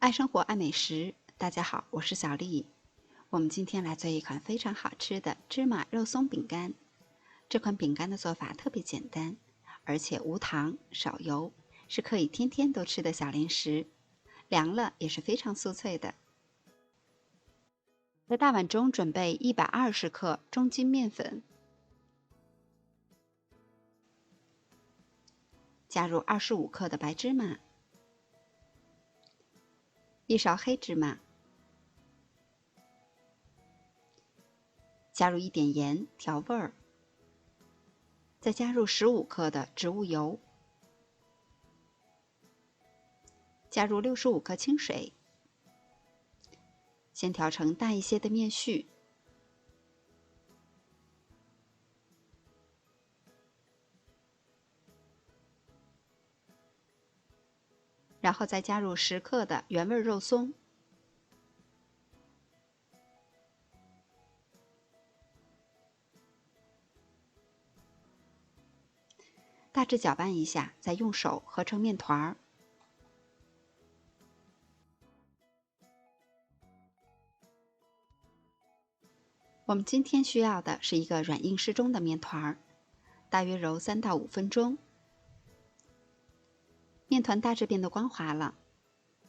爱生活，爱美食。大家好，我是小丽。我们今天来做一款非常好吃的芝麻肉松饼干。这款饼干的做法特别简单，而且无糖、少油，是可以天天都吃的小零食。凉了也是非常酥脆的。在大碗中准备120克中筋面粉，加入25克的白芝麻，一勺黑芝麻，加入一点盐调味儿，再加入15克的植物油，加入65克清水，先调成大一些的面絮，然后再加入10克的原味肉松，大致搅拌一下，再用手合成面团儿。我们今天需要的是一个软硬适中的面团儿，大约揉3到5分钟。面团大致变得光滑了，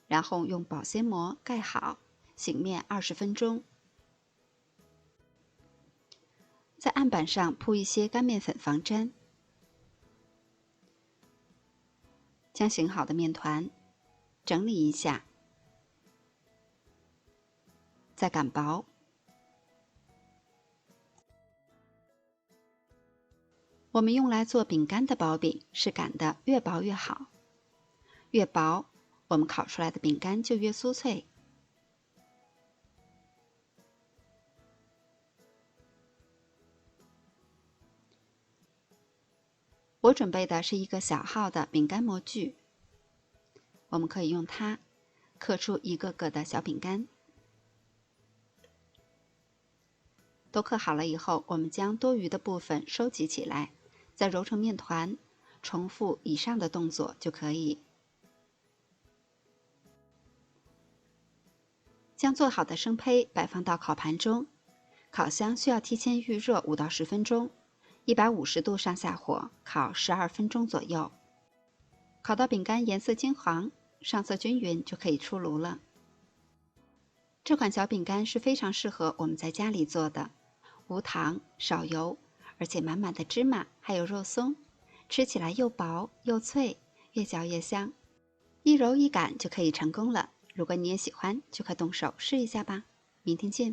然后用保鲜膜盖好，醒面20分钟。在案板上铺一些干面粉防粘，将醒好的面团整理一下，再擀薄。我们用来做饼干的薄饼是擀得越薄越好，越薄，我们烤出来的饼干就越酥脆。我准备的是一个小号的饼干模具，我们可以用它刻出一个个的小饼干。都刻好了以后，我们将多余的部分收集起来，再揉成面团，重复以上的动作就可以。将做好的生胚摆放到烤盘中，烤箱需要提前预热5到10分钟，150度上下火烤12分钟左右。烤到饼干颜色金黄，上色均匀就可以出炉了。这款小饼干是非常适合我们在家里做的，无糖、少油，而且满满的芝麻还有肉松，吃起来又薄又脆，越嚼越香。一揉一擀就可以成功了。如果你也喜欢，就快动手试一下吧。明天见。